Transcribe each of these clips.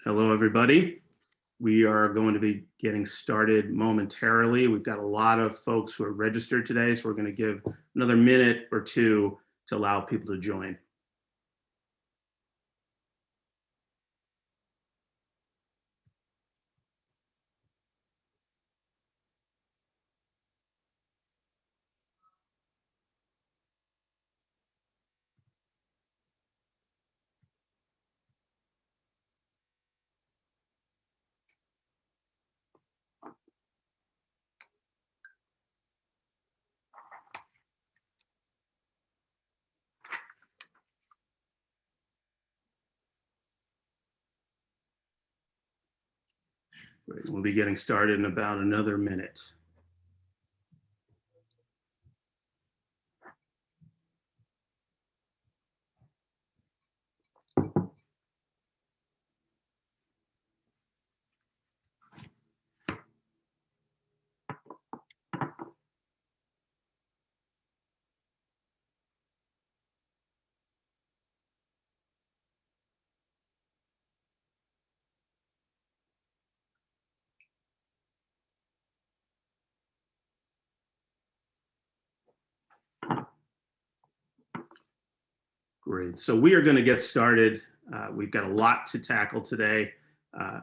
Hello, everybody. We are going to be getting started momentarily. We've got a lot of folks who are registered today, so we're going to give another minute or two to allow people to join. Great. We'll be getting started in about another minute. Great. So we are going to get started. We've got a lot to tackle today.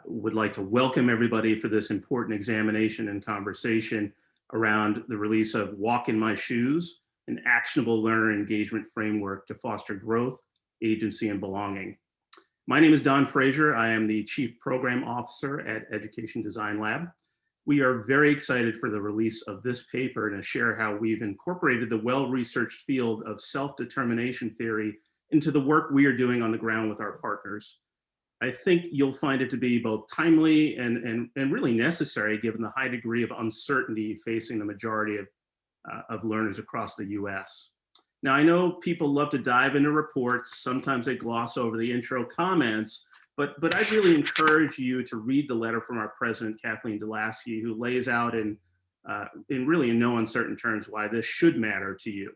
Would like to welcome everybody for this important examination and conversation around the release of Walk in My Shoes, an actionable learner engagement framework to foster growth, agency, and belonging. My name is Don Frazier. I am the Chief Program Officer at Education Design Lab. We are very excited for the release of this paper and to share how we've incorporated the well-researched field of self-determination theory into the work we are doing on the ground with our partners. I think you'll find it to be both timely and really necessary given the high degree of uncertainty facing the majority of learners across the US. Now, I know people love to dive into reports. Sometimes they gloss over the intro comments, but I really encourage you to read the letter from our president, Kathleen Delaskey, who lays out in really in no uncertain terms why this should matter to you.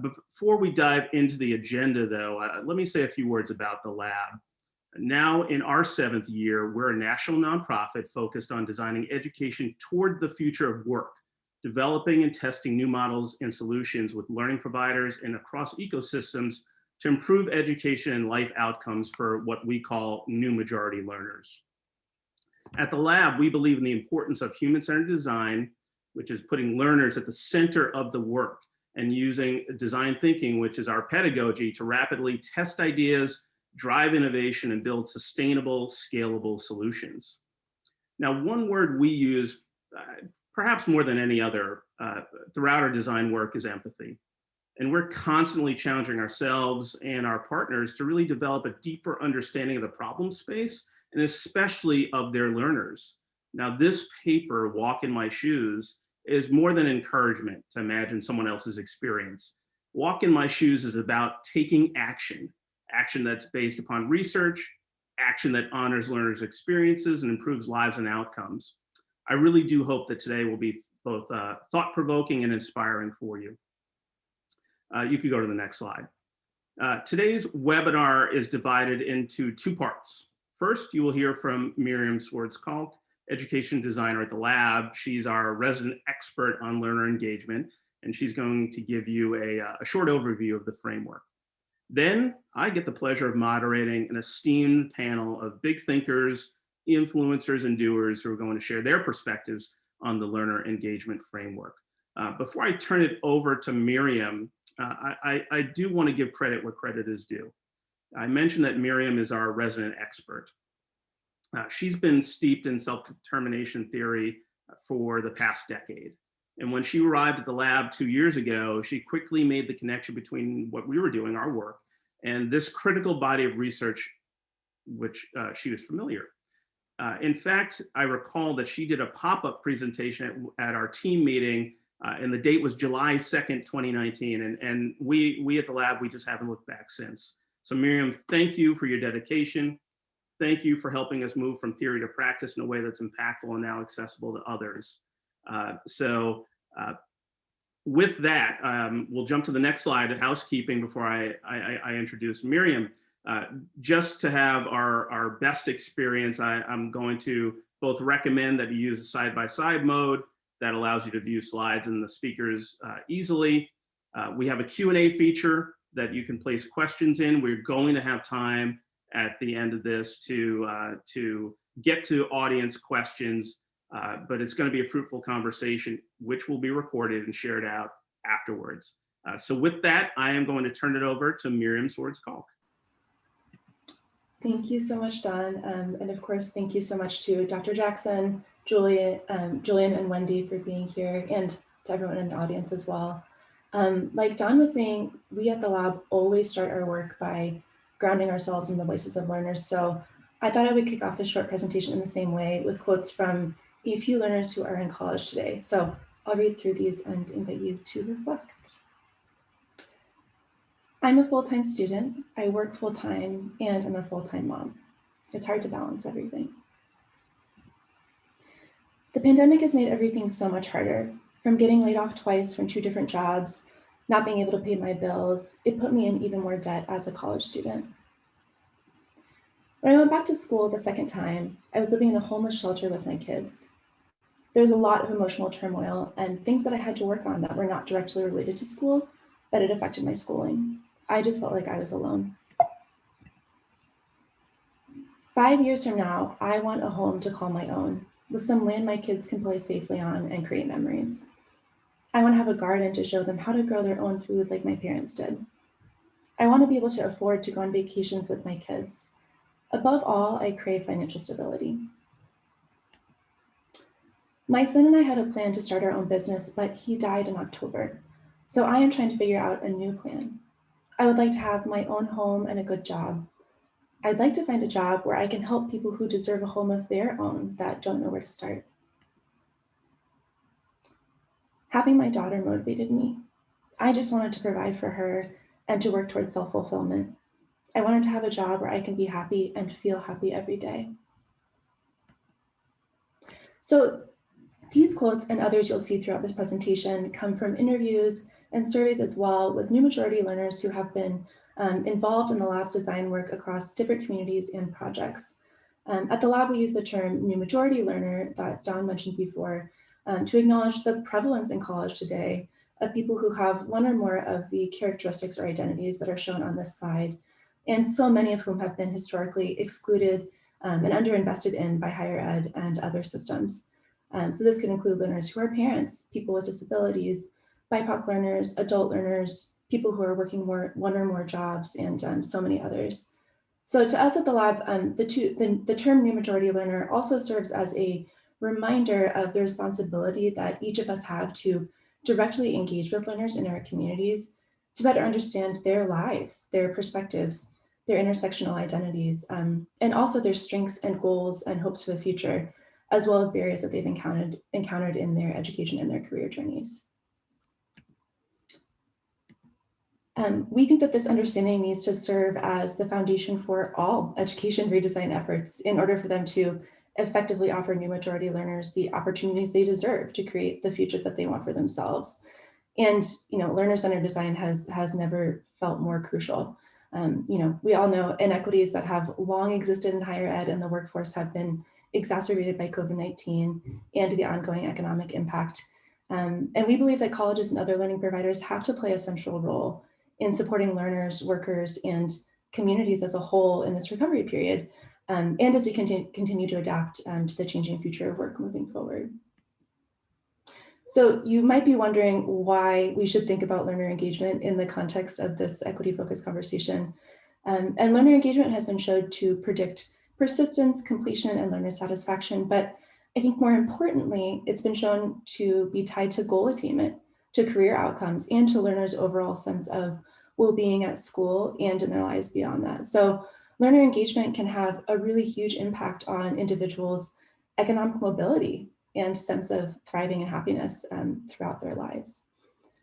Before we dive into the agenda, though, let me say a few words about the lab. Now, in our 7th year, we're a national nonprofit focused on designing education toward the future of work, developing and testing new models and solutions with learning providers and across ecosystems to improve education and life outcomes for what we call new majority learners. At the lab, we believe in the importance of human-centered design, which is putting learners at the center of the work, and using design thinking, which is our pedagogy, to rapidly test ideas, drive innovation, and build sustainable, scalable solutions. Now, one word we use, perhaps more than any other, throughout our design work is empathy. And we're constantly challenging ourselves and our partners to really develop a deeper understanding of the problem space, and especially of their learners. Now, this paper, Walk in My Shoes, is more than encouragement to imagine someone else's experience. Walk in My Shoes is about taking action that's based upon research, action that honors learners' experiences and improves lives and outcomes. I really do hope that today will be both thought-provoking and inspiring for you. You could go to the next slide. Today's webinar is divided into 2 parts. First, you will hear from Miriam Swartz-Kalk, education designer at the lab. She's our resident expert on learner engagement, and she's going to give you a short overview of the framework. Then I get the pleasure of moderating an esteemed panel of big thinkers, influencers, and doers who are going to share their perspectives on the learner engagement framework. Before I turn it over to Miriam, I do want to give credit where credit is due. I mentioned that Miriam is our resident expert. She's been steeped in self-determination theory for the past decade. And when she arrived at the lab 2 years ago, she quickly made the connection between what we were doing, our work, and this critical body of research, which she was familiar. In fact, I recall that she did a pop-up presentation at our team meeting, and the date was July 2nd, 2019. And we at the lab, we just haven't looked back since. So Miriam, thank you for your dedication. Thank you for helping us move from theory to practice in a way that's impactful and now accessible to others. With that, we'll jump to the next slide, housekeeping, before I introduce Miriam. Just to have our best experience, I'm going to both recommend that you use a side-by-side mode that allows you to view slides and the speakers easily. We have a Q&A feature that you can place questions in. We're going to have time at the end of this to get to audience questions, but it's going to be a fruitful conversation, which will be recorded and shared out afterwards. So with that, I am going to turn it over to Miriam Swords-Kalk. Thank you so much, Don. And of course, thank you so much to Dr. Jackson, Julian, and Wendy for being here, and to everyone in the audience as well. Like Don was saying, we at the lab always start our work by grounding ourselves in the voices of learners. So I thought I would kick off this short presentation in the same way with quotes from a few learners who are in college today. So I'll read through these and invite you to reflect. I'm a full-time student, I work full-time, and I'm a full-time mom. It's hard to balance everything. The pandemic has made everything so much harder. From getting laid off twice from 2 different jobs, not being able to pay my bills, it put me in even more debt as a college student. When I went back to school the second time, I was living in a homeless shelter with my kids. There was a lot of emotional turmoil and things that I had to work on that were not directly related to school, but it affected my schooling. I just felt like I was alone. 5 years from now, I want a home to call my own, with some land my kids can play safely on and create memories. I want to have a garden to show them how to grow their own food like my parents did. I want to be able to afford to go on vacations with my kids. Above all, I crave financial stability. My son and I had a plan to start our own business, but he died in October. So I am trying to figure out a new plan. I would like to have my own home and a good job. I'd like to find a job where I can help people who deserve a home of their own that don't know where to start. Having my daughter motivated me. I just wanted to provide for her and to work towards self-fulfillment. I wanted to have a job where I can be happy and feel happy every day. So these quotes and others you'll see throughout this presentation come from interviews and surveys as well with new majority learners who have been involved in the lab's design work across different communities and projects. At the lab, we use the term new majority learner that Don mentioned before to acknowledge the prevalence in college today of people who have one or more of the characteristics or identities that are shown on this slide, and so many of whom have been historically excluded and underinvested in by higher ed and other systems. So this could include learners who are parents, people with disabilities, BIPOC learners, adult learners, people who are working one or more jobs, and so many others. So to us at the lab, the term new majority learner also serves as a reminder of the responsibility that each of us have to directly engage with learners in our communities to better understand their lives, their perspectives, their intersectional identities, and also their strengths and goals and hopes for the future, as well as barriers that they've encountered in their education and their career journeys. We think that this understanding needs to serve as the foundation for all education redesign efforts in order for them to effectively offer new majority learners the opportunities they deserve to create the future that they want for themselves. And learner-centered design has never felt more crucial. We all know inequities that have long existed in higher ed and the workforce have been exacerbated by COVID-19 and the ongoing economic impact. And we believe that colleges and other learning providers have to play a central role in supporting learners, workers, and communities as a whole in this recovery period, and as we continue to adapt to the changing future of work moving forward. So you might be wondering why we should think about learner engagement in the context of this equity-focused conversation. And learner engagement has been shown to predict persistence, completion, and learner satisfaction. But I think more importantly, it's been shown to be tied to goal attainment, to career outcomes, and to learners' overall sense of well-being at school and in their lives beyond that. So learner engagement can have a really huge impact on individuals' economic mobility and sense of thriving and happiness throughout their lives.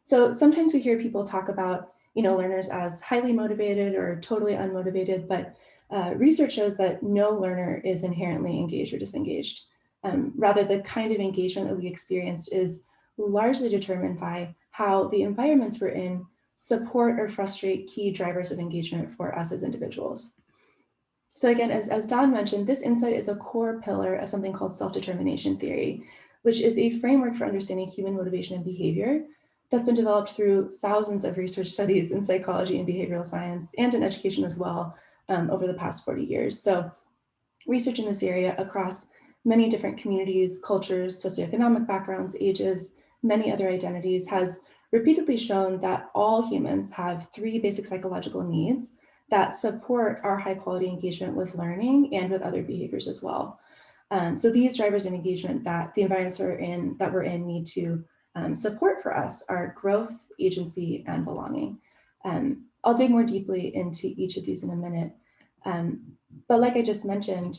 So sometimes we hear people talk about learners as highly motivated or totally unmotivated, but research shows that no learner is inherently engaged or disengaged. Rather, the kind of engagement that we experienced is largely determined by how the environments we're in support or frustrate key drivers of engagement for us as individuals. So again, as Don mentioned, this insight is a core pillar of something called self-determination theory, which is a framework for understanding human motivation and behavior that's been developed through thousands of research studies in psychology and behavioral science and in education as well over the past 40 years. So research in this area across many different communities, cultures, socioeconomic backgrounds, ages, many other identities has repeatedly shown that all humans have three basic psychological needs that support our high quality engagement with learning and with other behaviors as well. So these drivers of engagement that the environments that we're in need to support for us are growth, agency, and belonging. I'll dig more deeply into each of these in a minute. But like I just mentioned,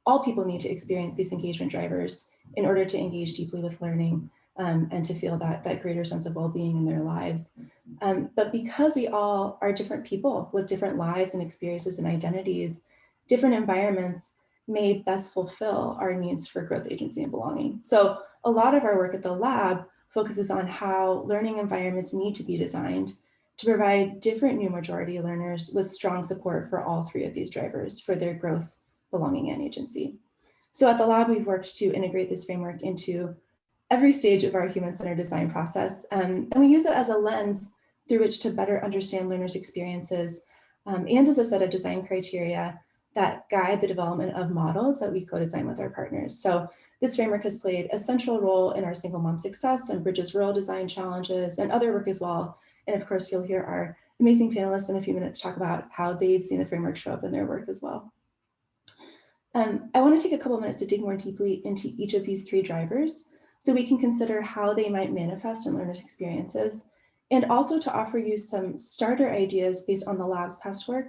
all people need to experience these engagement drivers in order to engage deeply with learning and to feel that greater sense of well-being in their lives. But because we all are different people with different lives and experiences and identities, different environments may best fulfill our needs for growth, agency, and belonging. So a lot of our work at the lab focuses on how learning environments need to be designed to provide different new majority learners with strong support for all three of these drivers for their growth, belonging, and agency. So at the lab, we've worked to integrate this framework into every stage of our human-centered design process. And we use it as a lens through which to better understand learners' experiences and as a set of design criteria that guide the development of models that we co-design with our partners. So this framework has played a central role in our single mom success and Bridges Rural Design challenges and other work as well. And of course, you'll hear our amazing panelists in a few minutes talk about how they've seen the framework show up in their work as well. I want to take a couple minutes to dig more deeply into each of these three drivers so we can consider how they might manifest in learners' experiences, and also to offer you some starter ideas based on the lab's past work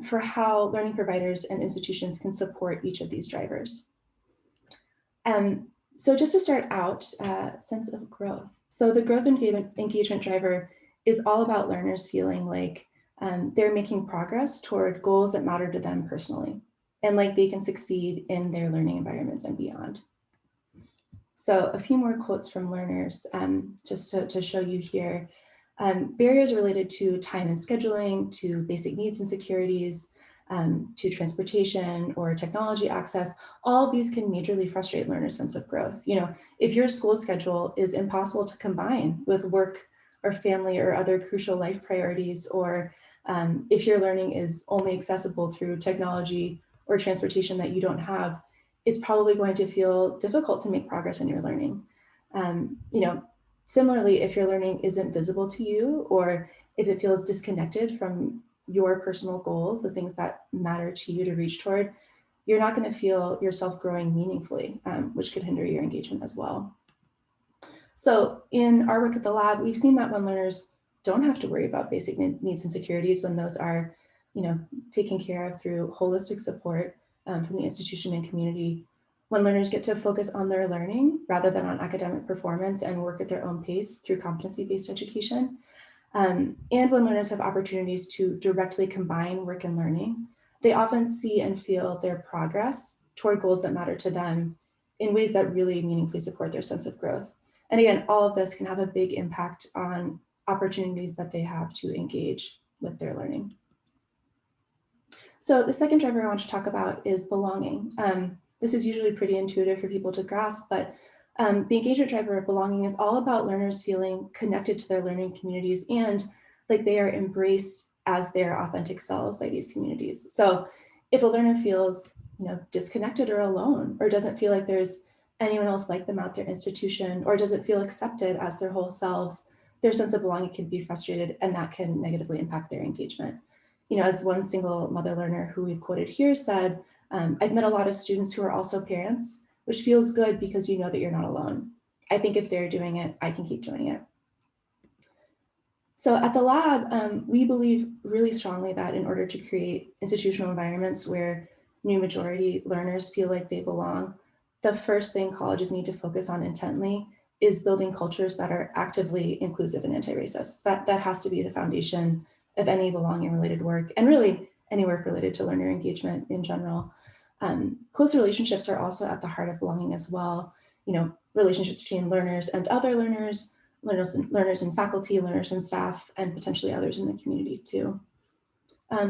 for how learning providers and institutions can support each of these drivers. So just to start out, sense of growth. So the growth engagement driver is all about learners feeling like they're making progress toward goals that matter to them personally, and like they can succeed in their learning environments and beyond. So a few more quotes from learners just to show you here. Barriers related to time and scheduling, to basic needs and securities, to transportation or technology access, all of these can majorly frustrate learners' sense of growth. If your school schedule is impossible to combine with work or family or other crucial life priorities, or if your learning is only accessible through technology or transportation that you don't have, it's probably going to feel difficult to make progress in your learning. Similarly, if your learning isn't visible to you, or if it feels disconnected from your personal goals, the things that matter to you to reach toward, you're not going to feel yourself growing meaningfully, which could hinder your engagement as well. So in our work at the lab, we've seen that when learners don't have to worry about basic needs and securities, when those are taken care of through holistic support from the institution and community, when learners get to focus on their learning rather than on academic performance and work at their own pace through competency-based education, and when learners have opportunities to directly combine work and learning, they often see and feel their progress toward goals that matter to them in ways that really meaningfully support their sense of growth. And again, all of this can have a big impact on opportunities that they have to engage with their learning. So the second driver I want to talk about is belonging. This is usually pretty intuitive for people to grasp, but the engagement driver of belonging is all about learners feeling connected to their learning communities and like they are embraced as their authentic selves by these communities. So if a learner feels disconnected or alone, or doesn't feel like there's anyone else like them at their institution, or doesn't feel accepted as their whole selves, their sense of belonging can be frustrated, and that can negatively impact their engagement. As one single mother learner who we've quoted here said, I've met a lot of students who are also parents, which feels good because you know that you're not alone. I think if they're doing it, I can keep doing it. So at the lab, we believe really strongly that in order to create institutional environments where new majority learners feel like they belong, the first thing colleges need to focus on intently is building cultures that are actively inclusive and anti-racist. That has to be the foundation of any belonging related work, and really any work related to learner engagement in general. Close relationships are also at the heart of belonging as well. Relationships between learners and other learners, learners and faculty, learners and staff, and potentially others in the community too.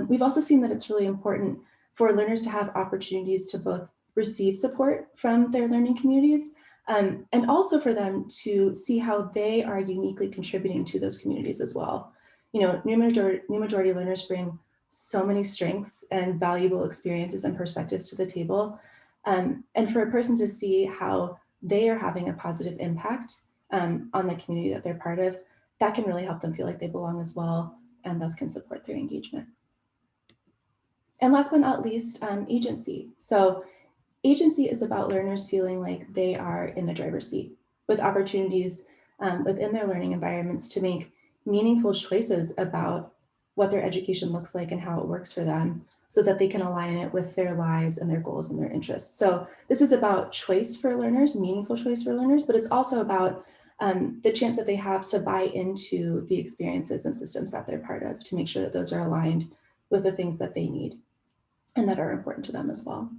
We've also seen that it's really important for learners to have opportunities to both receive support from their learning communities and also for them to see how they are uniquely contributing to those communities as well. You know, new majority learners bring so many strengths and valuable experiences and perspectives to the table. And for a person to see how they are having a positive impact on the community that they're part of, that can really help them feel like they belong as well, and thus can support their engagement. And last but not least, agency. So agency is about learners feeling like they are in the driver's seat with opportunities within their learning environments to make meaningful choices about what their education looks like and how it works for them so that they can align it with their lives and their goals and their interests. So this is about choice for learners, meaningful choice for learners, but it's also about the chance that they have to buy into the experiences and systems that they're part of to make sure that those are aligned with the things that they need and that are important to them as well.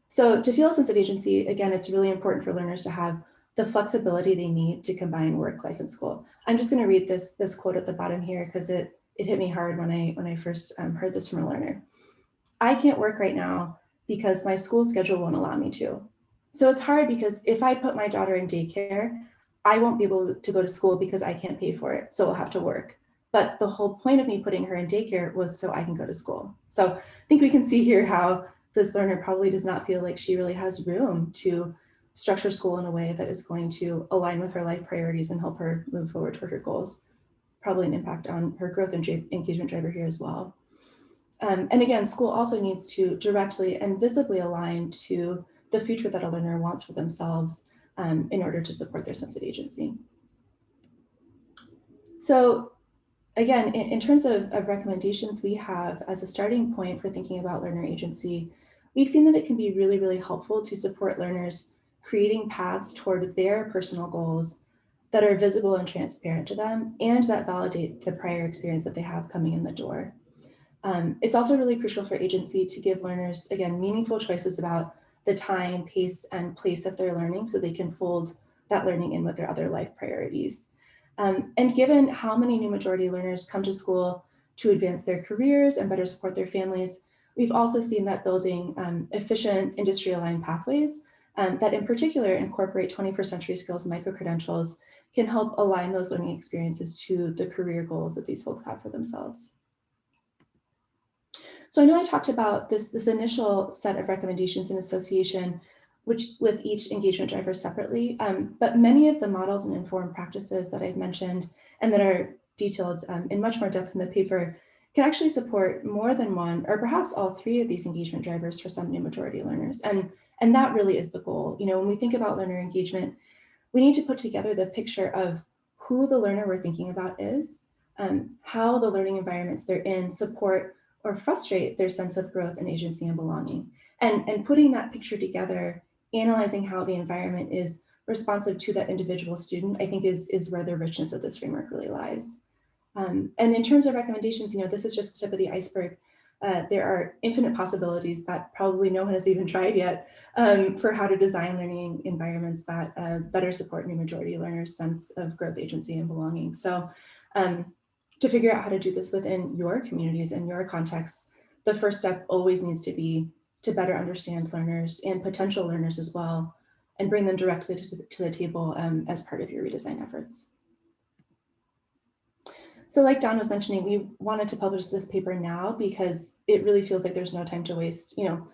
So to feel a sense of agency, again, it's really important for learners to have the flexibility they need to combine work, life, and school. I'm just going to read this quote at the bottom here because it hit me hard when I first heard this from a learner. I can't work right now because my school schedule won't allow me to. So it's hard because if I put my daughter in daycare, I won't be able to go to school because I can't pay for it. So I'll have to work. But the whole point of me putting her in daycare was so I can go to school. So I think we can see here how this learner probably does not feel like she really has room to structure school in a way that is going to align with her life priorities and help her move forward toward her goals. Probably an impact on her growth and engagement driver here as well. And again, school also needs to directly and visibly align to the future that a learner wants for themselves in order to support their sense of agency. So again, in terms of recommendations we have as a starting point for thinking about learner agency, we've seen that it can be really, really helpful to support learners creating paths toward their personal goals that are visible and transparent to them and that validate the prior experience that they have coming in the door. It's also really crucial for agency to give learners, again, meaningful choices about the time, pace, and place of their learning so they can fold that learning in with their other life priorities. And given how many new majority learners come to school to advance their careers and better support their families, we've also seen that building efficient industry-aligned pathways that in particular incorporate 21st century skills and micro-credentials can help align those learning experiences to the career goals that these folks have for themselves. So I know I talked about this initial set of recommendations in association with each engagement driver separately, but many of the models and informed practices that I've mentioned and that are detailed in much more depth in the paper can actually support more than one or perhaps all three of these engagement drivers for some new majority learners. And that really is the goal. You know, when we think about learner engagement, we need to put together the picture of who the learner we're thinking about is, how the learning environments they're in support or frustrate their sense of growth and agency and belonging. And putting that picture together, analyzing how the environment is responsive to that individual student, I think is where the richness of this framework really lies. And in terms of recommendations, you know, this is just the tip of the iceberg. There are infinite possibilities that probably no one has even tried yet for how to design learning environments that better support new majority learners' sense of growth, agency, and belonging. So to figure out how to do this within your communities and your contexts, the first step always needs to be to better understand learners and potential learners as well, and bring them directly to the table as part of your redesign efforts. So like Don was mentioning, we wanted to publish this paper now because it really feels like there's no time to waste. You know,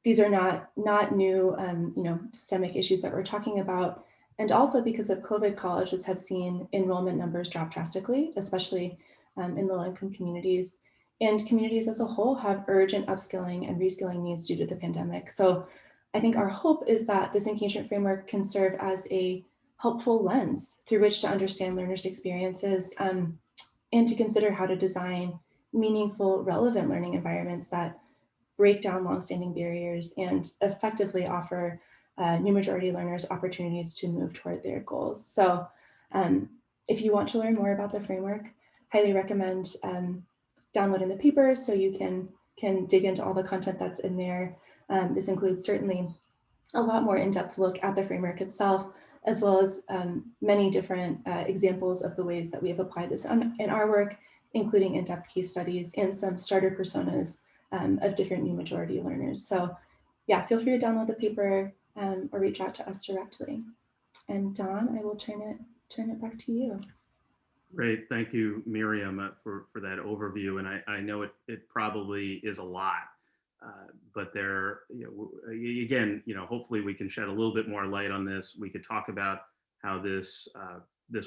these are not new, you know, systemic issues that we're talking about. And also because of COVID, colleges have seen enrollment numbers drop drastically, especially in low-income communities. And communities as a whole have urgent upskilling and reskilling needs due to the pandemic. So I think our hope is that this engagement framework can serve as a helpful lens through which to understand learners' experiences and to consider how to design meaningful, relevant learning environments that break down longstanding barriers and effectively offer new majority learners opportunities to move toward their goals. So if you want to learn more about the framework, highly recommend downloading the paper so you can dig into all the content that's in there. This includes certainly a lot more in-depth look at the framework itself, as well as many different examples of the ways that we have applied this in our work, including in-depth case studies and some starter personas of different new majority learners. So yeah, feel free to download the paper or reach out to us directly. And Don, I will turn it back to you. Great, thank you, Miriam, for that overview. And I know it probably is a lot, but there, again, hopefully we can shed a little bit more light on this. We could talk about how this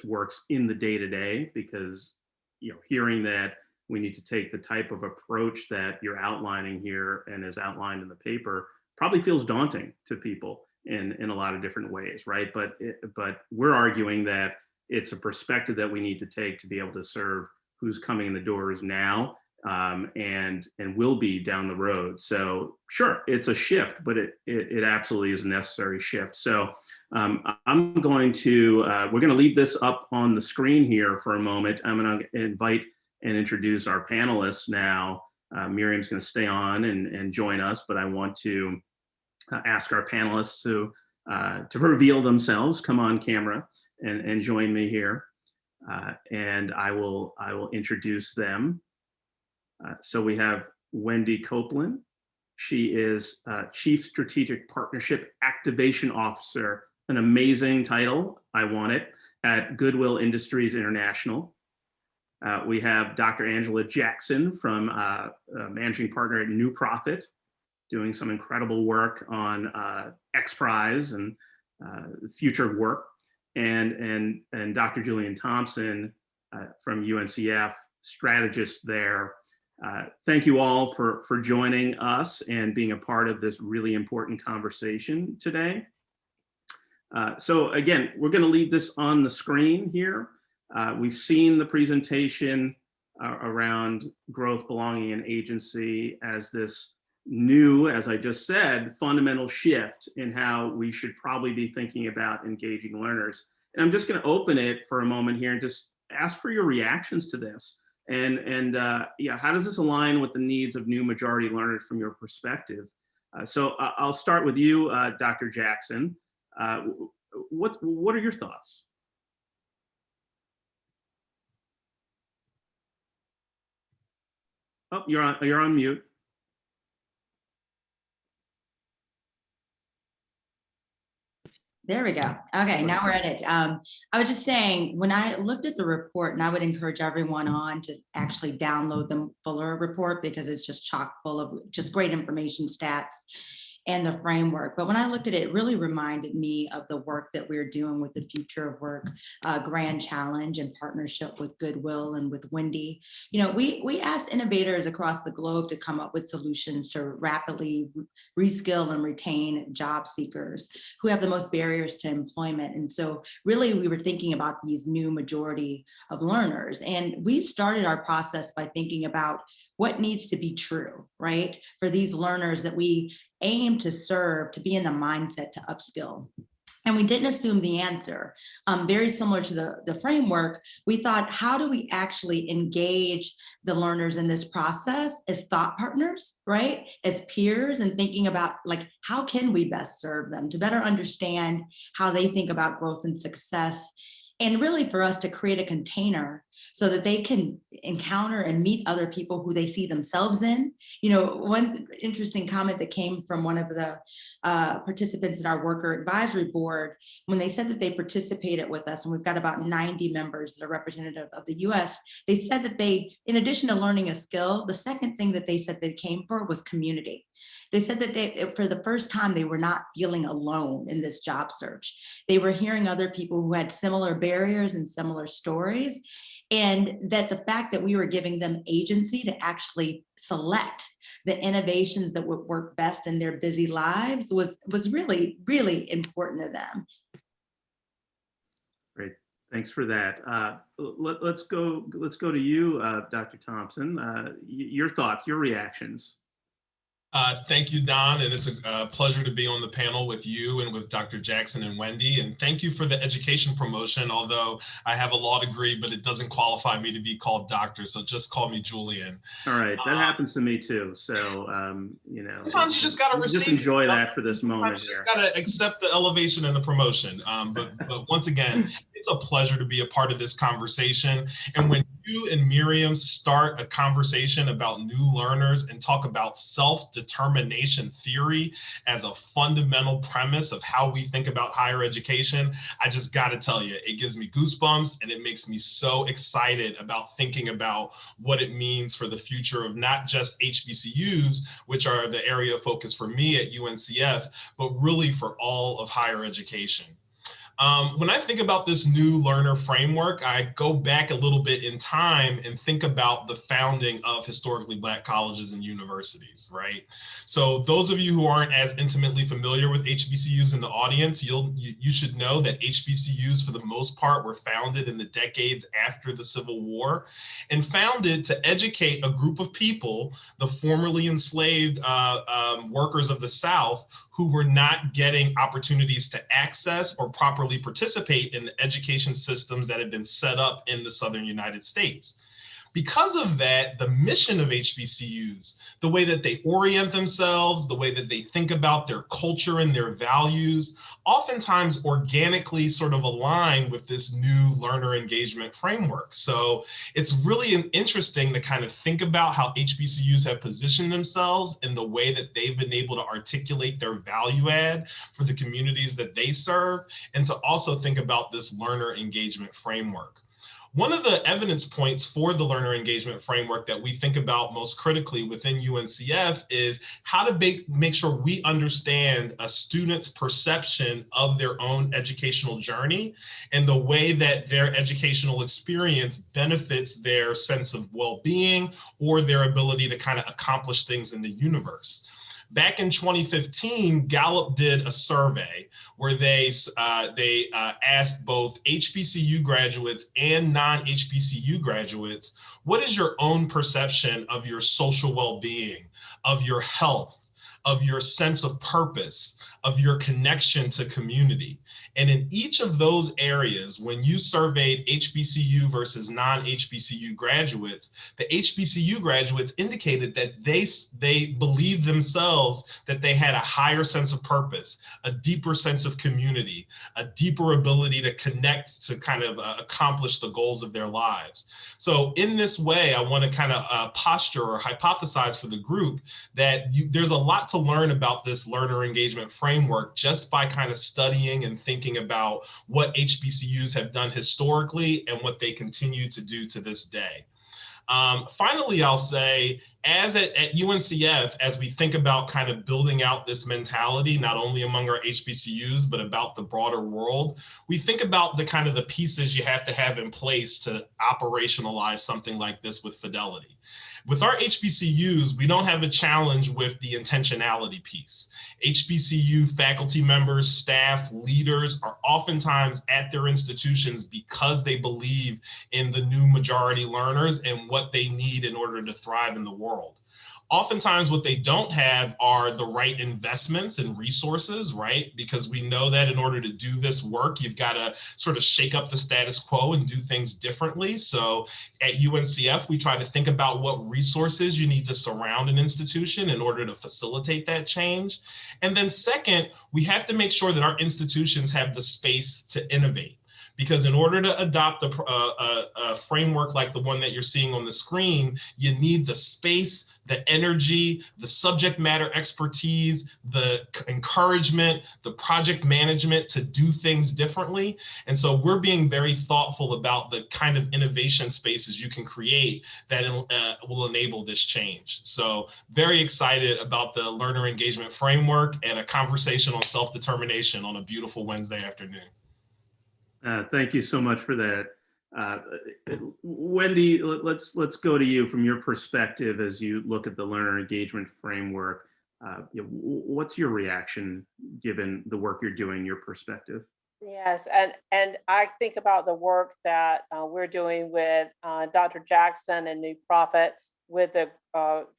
works in the day-to-day, because hearing that we need to take the type of approach that you're outlining here and is outlined in the paper probably feels daunting to people in a lot of different ways, right? But we're arguing that it's a perspective that we need to take to be able to serve who's coming in the doors now and will be down the road. So sure, it's a shift, but it absolutely is a necessary shift. So we're going to leave this up on the screen here for a moment. I'm going to invite and introduce our panelists now. Miriam's going to stay on and join us, but I want to ask our panelists to reveal themselves, come on camera and join me here. And I will introduce them. So we have Wendy Copeland. She is Chief Strategic Partnership Activation Officer, an amazing title, I want it, at Goodwill Industries International. We have Dr. Angela Jackson from Managing Partner at New Profit, doing some incredible work on XPRIZE and the future of work. And Dr. Julian Thompson from UNCF, strategist there. Thank you all for joining us and being a part of this really important conversation today. So again, we're going to leave this on the screen here. We've seen the presentation around growth, belonging, and agency as this new, as I just said, fundamental shift in how we should probably be thinking about engaging learners. And I'm just going to open it for a moment here and just ask for your reactions to this. And yeah, how does this align with the needs of new majority learners from your perspective? So I'll start with you, Dr. Jackson. What are your thoughts? Oh, you're on mute. There we go. Okay, now we're at it. I was just saying, when I looked at the report, and I would encourage everyone on to actually download the fuller report because it's just chock full of just great information, stats, and the framework. But when I looked at it, it really reminded me of the work that we're doing with the Future of Work Grand Challenge in partnership with Goodwill and with Wendy. We asked innovators across the globe to come up with solutions to rapidly reskill and retain job seekers who have the most barriers to employment. And so really we were thinking about these new majority of learners. And we started our process by thinking about what needs to be true, right? For these learners that we aim to serve, to be in the mindset to upskill. And we didn't assume the answer. Very similar to the framework, we thought, how do we actually engage the learners in this process as thought partners, right? As peers, and thinking about how can we best serve them to better understand how they think about growth and success. And really for us to create a container so that they can encounter and meet other people who they see themselves in. One interesting comment that came from one of the participants in our worker advisory board, when they said that they participated with us, and we've got about 90 members that are representative of the US, they said that they, in addition to learning a skill, the second thing that they said they came for was community. They said that for the first time, they were not feeling alone in this job search. They were hearing other people who had similar barriers and similar stories, and that the fact that we were giving them agency to actually select the innovations that would work best in their busy lives was really, really important to them. Great, thanks for that. Let's go to you, Dr. Thompson. Your thoughts, your reactions. Thank you, Don, and it's a pleasure to be on the panel with you and with Dr. Jackson and Wendy. And thank you for the education promotion, although I have a law degree, but it doesn't qualify me to be called doctor, so just call me Julian. All right, that happens to me too. So, you know, sometimes you just got to receive enjoy that for this moment. You just got to accept the elevation and the promotion. But once again, it's a pleasure to be a part of this conversation. And when you and Miriam start a conversation about new learners and talk about self-determination theory as a fundamental premise of how we think about higher education, I just got to tell you, it gives me goosebumps and it makes me so excited about thinking about what it means for the future of not just HBCUs, which are the area of focus for me at UNCF, but really for all of higher education. When I think about this new learner framework, I go back a little bit in time and think about the founding of historically Black colleges and universities, right? So those of you who aren't as intimately familiar with HBCUs in the audience, you should know that HBCUs for the most part were founded in the decades after the Civil War and founded to educate a group of people, the formerly enslaved workers of the South, who were not getting opportunities to access or properly participate in the education systems that had been set up in the Southern United States. Because of that, the mission of HBCUs, the way that they orient themselves, the way that they think about their culture and their values, oftentimes organically sort of align with this new learner engagement framework. So it's really interesting to kind of think about how HBCUs have positioned themselves in the way that they've been able to articulate their value add for the communities that they serve, and to also think about this learner engagement framework. One of the evidence points for the learner engagement framework that we think about most critically within UNCF is how to make sure we understand a student's perception of their own educational journey and the way that their educational experience benefits their sense of well-being or their ability to kind of accomplish things in the universe. Back in 2015, Gallup did a survey where they asked both HBCU graduates and non-HBCU graduates, what is your own perception of your social well-being, of your health, of your sense of purpose, of your connection to community? And in each of those areas, when you surveyed HBCU versus non-HBCU graduates, the HBCU graduates indicated that they believed themselves that they had a higher sense of purpose, a deeper sense of community, a deeper ability to connect to kind of accomplish the goals of their lives. So in this way, I want to kind of posture or hypothesize for the group that there's a lot to learn about this learner engagement framework just by kind of studying and thinking about what HBCUs have done historically and what they continue to do to this day. Finally, I'll say, as at UNCF, as we think about kind of building out this mentality, not only among our HBCUs, but about the broader world, we think about the kind of the pieces you have to have in place to operationalize something like this with fidelity. With our HBCUs, we don't have a challenge with the intentionality piece. HBCU faculty members, staff, leaders are oftentimes at their institutions because they believe in the new majority learners and what they need in order to thrive in the world. Oftentimes what they don't have are the right investments and resources, right? Because we know that in order to do this work, you've got to sort of shake up the status quo and do things differently. So at UNCF, we try to think about what resources you need to surround an institution in order to facilitate that change. And then second, we have to make sure that our institutions have the space to innovate. Because in order to adopt a framework like the one that you're seeing on the screen, you need the space, the energy, the subject matter expertise, the encouragement, the project management to do things differently. And so we're being very thoughtful about the kind of innovation spaces you can create that will enable this change. So very excited about the learner engagement framework and a conversation on self-determination on a beautiful Wednesday afternoon. Thank you so much for that. Wendy, let's go to you from your perspective as you look at the learner engagement framework. What's your reaction given the work you're doing, your perspective? Yes, and I think about the work that we're doing with Dr. Jackson and New Profit with the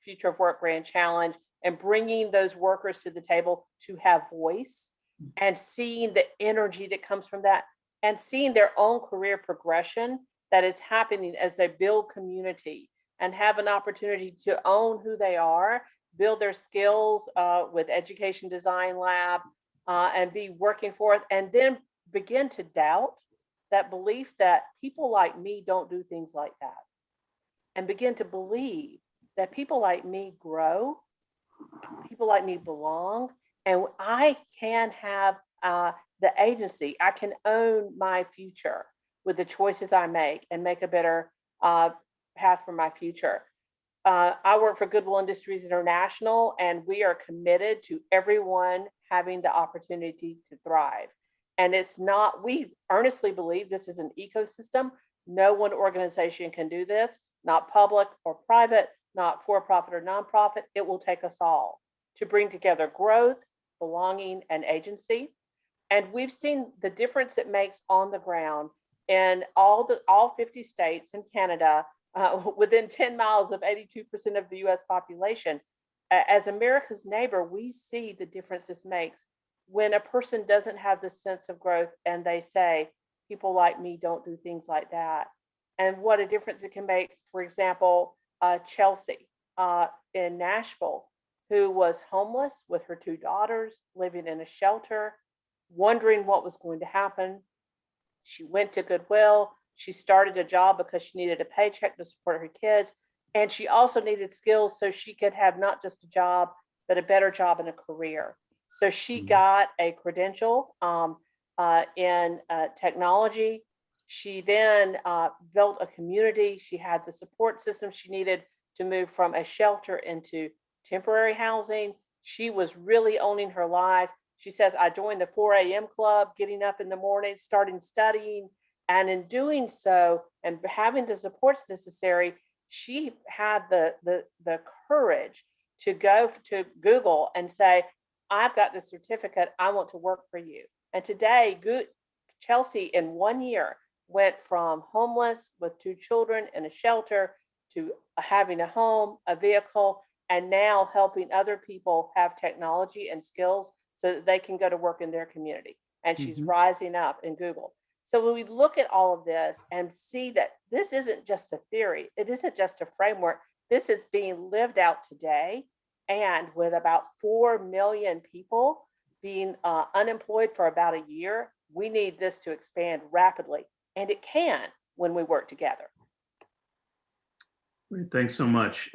Future of Work Grand Challenge. and bringing those workers to the table to have voice, and seeing the energy that comes from that, and seeing their own career progression that is happening as they build community and have an opportunity to own who they are, build their skills with Education Design Lab, and be working for it, and then begin to doubt that belief that people like me don't do things like that, and begin to believe that people like me grow, people like me belong, and I can have the agency. I can own my future with the choices I make and make a better path for my future. I work for Goodwill Industries International, and we are committed to everyone having the opportunity to thrive. And it's not, we earnestly believe this is an ecosystem. No one organization can do this, not public or private, not for-profit or nonprofit. It will take us all to bring together growth, belonging, and agency. And we've seen the difference it makes on the ground in all 50 states and Canada, within 10 miles of 82% of the US population. As America's neighbor, we see the difference this makes when a person doesn't have the sense of growth and they say, people like me don't do things like that. And what a difference it can make. For example, Chelsea in Nashville, who was homeless with her 2 daughters, living in a shelter, wondering what was going to happen. She went to Goodwill. She started a job because she needed a paycheck to support her kids. And she also needed skills so she could have not just a job, but a better job and a career. So she got a credential in technology. She then built a community. She had the support system she needed to move from a shelter into temporary housing. She was really owning her life. She says, I joined the 4 a.m. club, getting up in the morning, starting studying. And in doing so and having the supports necessary, she had the courage to go to Google and say, I've got this certificate, I want to work for you. And today, Chelsea in 1 year went from homeless with 2 children in a shelter to having a home, a vehicle, and now helping other people have technology and skills so that they can go to work in their community. And she's rising up in Google. So when we look at all of this and see that this isn't just a theory, it isn't just a framework, this is being lived out today. And with about 4 million people being unemployed for about a year, we need this to expand rapidly. And it can when we work together. Thanks so much.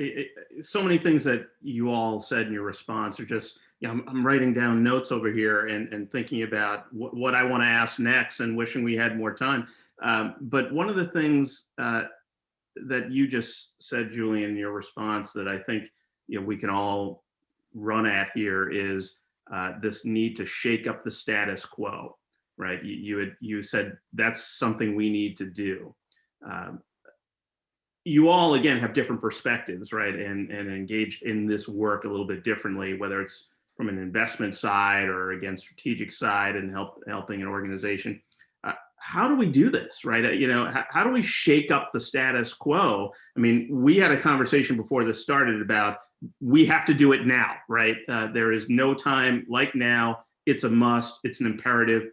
So many things that you all said in your response are just, I'm writing down notes over here and thinking about what I want to ask next and wishing we had more time. But one of the things that you just said, Julian, in your response that I think we can all run at here is this need to shake up the status quo, right? You said that's something we need to do. You all, again, have different perspectives, right? And engaged in this work a little bit differently, whether it's from an investment side or again, strategic side and helping an organization. How do we do this, right? How do we shake up the status quo? I mean, we had a conversation before this started about we have to do it now, right? There is no time like now. It's a must. It's an imperative.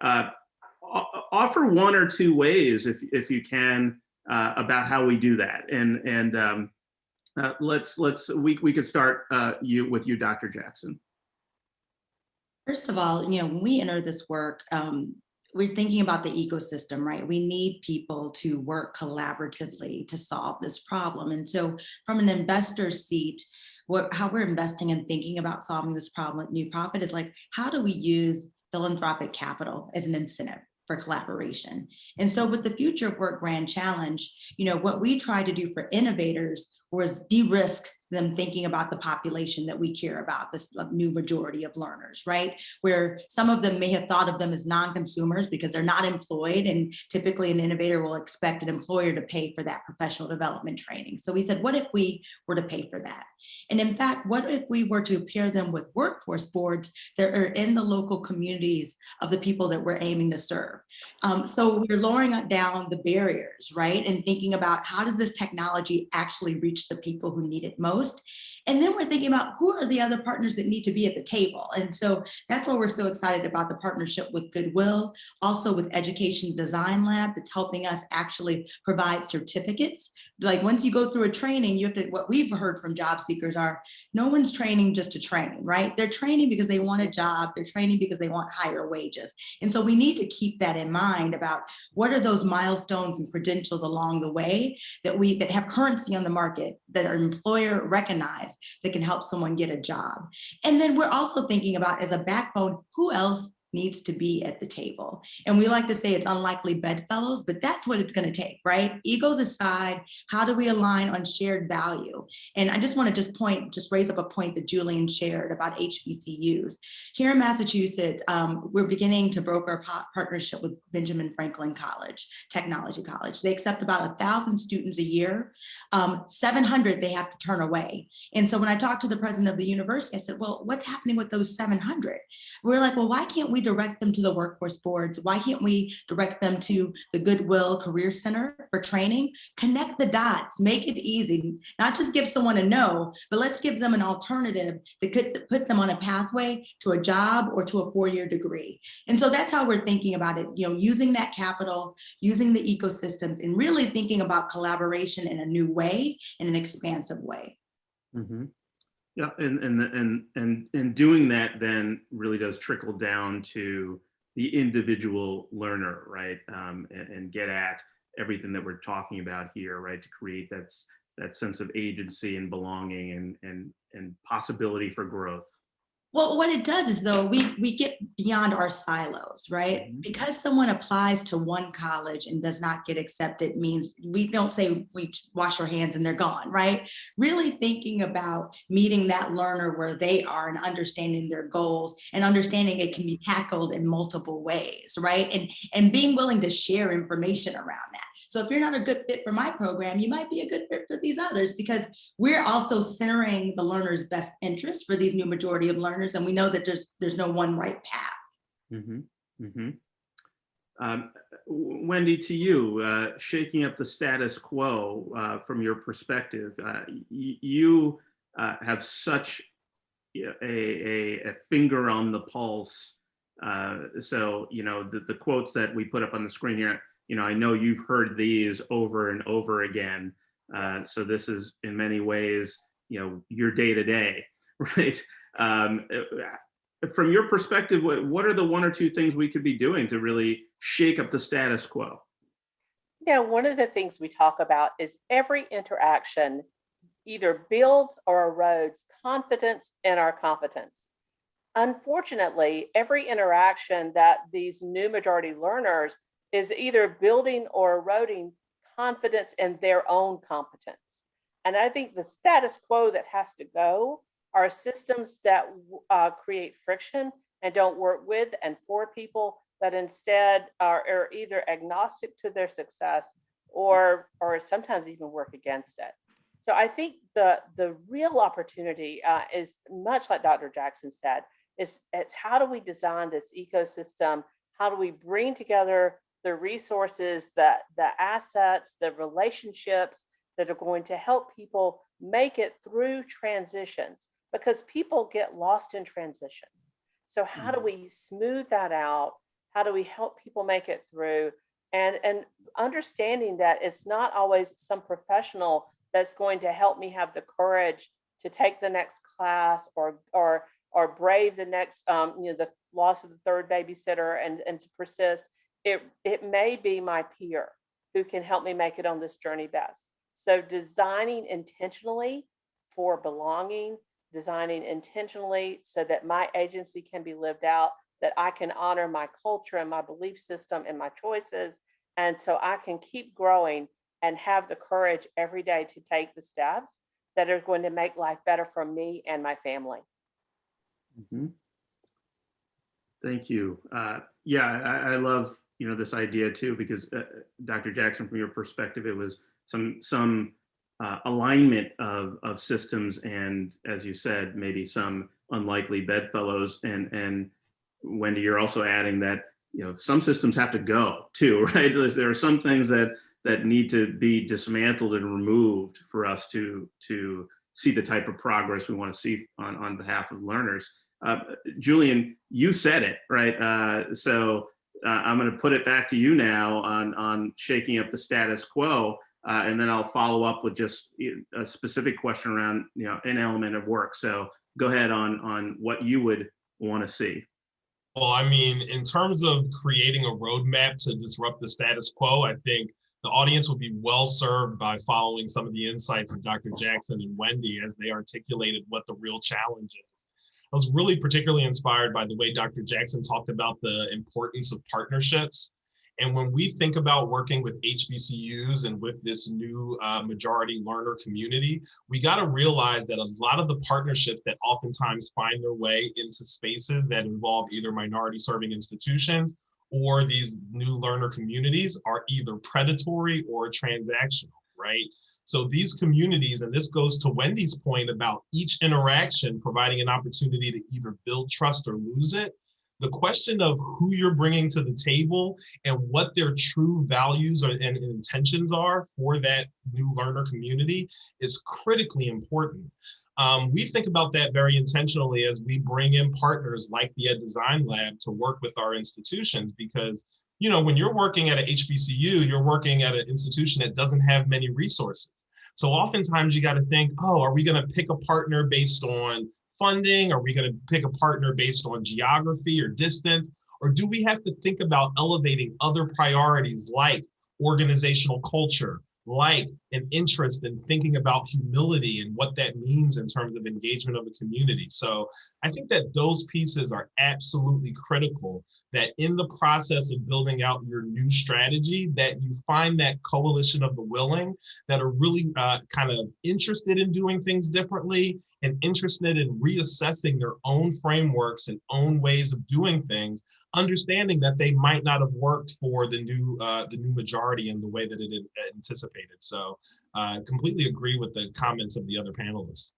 Offer 1 or 2 ways, if you can, about how we do that. And we could start with you, Dr. Jackson. First of all, when we enter this work, we're thinking about the ecosystem, right? We need people to work collaboratively to solve this problem. And so from an investor's seat, how we're investing and thinking about solving this problem at New Profit is like, how do we use philanthropic capital as an incentive for collaboration? And so with the Future of Work Grand Challenge, what we try to do for innovators was de-risk them thinking about the population that we care about, this new majority of learners, right? Where some of them may have thought of them as non-consumers because they're not employed, and typically an innovator will expect an employer to pay for that professional development training. So we said, what if we were to pay for that? And in fact, what if we were to pair them with workforce boards that are in the local communities of the people that we're aiming to serve? So we're lowering down the barriers, right? And thinking about how does this technology actually reach reach the people who need it most. And then we're thinking about who are the other partners that need to be at the table. And so that's why we're so excited about the partnership with Goodwill, also with Education Design Lab that's helping us actually provide certificates. Like once you go through a training, you have to, what we've heard from job seekers are, no one's training just to train, right? They're training because they want a job, they're training because they want higher wages. And so we need to keep that in mind about what are those milestones and credentials along the way that have currency on the market, that are employer recognized, that can help someone get a job. And then we're also thinking about, as a backbone, who else needs to be at the table. And we like to say it's unlikely bedfellows, but that's what it's going to take, right? Egos aside, how do we align on shared value? And I just want to just raise up a point that Julian shared about HBCUs. Here in Massachusetts, we're beginning to broker a partnership with Benjamin Franklin College, Technology College. They accept about 1,000 students a year. 700 they have to turn away. And so when I talked to the president of the university, I said, well, what's happening with those 700? We're like, well, why can't we direct them to the workforce boards? Why can't we direct them to the Goodwill Career Center for training? Connect the dots, make it easy, not just give someone a no, but let's give them an alternative that could put them on a pathway to a job or to a 4-year degree. And so that's how we're thinking about it, using that capital, using the ecosystems, and really thinking about collaboration in a new way, in an expansive way. Mm-hmm. Yeah, and doing that then really does trickle down to the individual learner, right? And get at everything that we're talking about here, right? To create that sense of agency and belonging and possibility for growth. Well, what it does is, though, we get beyond our silos, right? Mm-hmm. Because someone applies to one college and does not get accepted means we don't say we wash our hands and they're gone, right? Really thinking about meeting that learner where they are and understanding their goals and understanding it can be tackled in multiple ways, right? And being willing to share information around that. So if you're not a good fit for my program, you might be a good fit for these others, because we're also centering the learner's best interests for these new majority of learners. And we know that there's no one right path. Mm-hmm. Mm-hmm. Wendy, to you, shaking up the status quo from your perspective, you have such a finger on the pulse. So, the quotes that we put up on the screen here, I know you've heard these over and over again. So this is in many ways, your day to day, right? From your perspective, what are the 1 or 2 things we could be doing to really shake up the status quo? One of the things we talk about is every interaction either builds or erodes confidence in our competence. Unfortunately, every interaction that these new majority learners is either building or eroding confidence in their own competence. And I think the status quo that has to go are systems that create friction and don't work with and for people, but instead are either agnostic to their success or sometimes even work against it. So I think the real opportunity is much like Dr. Jackson said, it's how do we design this ecosystem? How do we bring together the resources, the assets, the relationships that are going to help people make it through transitions, because people get lost in transition. So how do we smooth that out? How do we help people make it through? And understanding that it's not always some professional that's going to help me have the courage to take the next class or brave the next, the loss of the third babysitter and to persist. It may be my peer who can help me make it on this journey best. So designing intentionally for belonging, designing intentionally so that my agency can be lived out, that I can honor my culture and my belief system and my choices. And so I can keep growing and have the courage every day to take the steps that are going to make life better for me and my family. Mm-hmm. Thank you. I love this idea too, because Dr. Jackson, from your perspective, it was some alignment of systems, and as you said, maybe some unlikely bedfellows. And Wendy, you're also adding that some systems have to go too, right? There are some things that that need to be dismantled and removed for us to see the type of progress we want to see on behalf of learners. Julian, you said it, right? So I'm going to put it back to you now on shaking up the status quo, and then I'll follow up with just a specific question around an element of work. So go ahead on what you would want to see. Well, I mean, in terms of creating a roadmap to disrupt the status quo, I think the audience will be well served by following some of the insights of Dr. Jackson and Wendy as they articulated what the real challenge is. I was really particularly inspired by the way Dr. Jackson talked about the importance of partnerships. And when we think about working with HBCUs and with this new majority learner community, we got to realize that a lot of the partnerships that oftentimes find their way into spaces that involve either minority serving institutions or these new learner communities are either predatory or transactional, right? So these communities, and this goes to Wendy's point about each interaction providing an opportunity to either build trust or lose it. The question of who you're bringing to the table and what their true values and intentions are for that new learner community is critically important. We think about that very intentionally as we bring in partners like the Ed Design Lab to work with our institutions, because when you're working at a HBCU, you're working at an institution that doesn't have many resources. So oftentimes you got to think, oh, are we going to pick a partner based on funding? Are we going to pick a partner based on geography or distance? Or do we have to think about elevating other priorities like organizational culture, like an interest in thinking about humility and what that means in terms of engagement of the community? So I think that those pieces are absolutely critical, that in the process of building out your new strategy, that you find that coalition of the willing that are really kind of interested in doing things differently and interested in reassessing their own frameworks and own ways of doing things, understanding that they might not have worked for the new majority in the way that it anticipated. So I completely agree with the comments of the other panelists.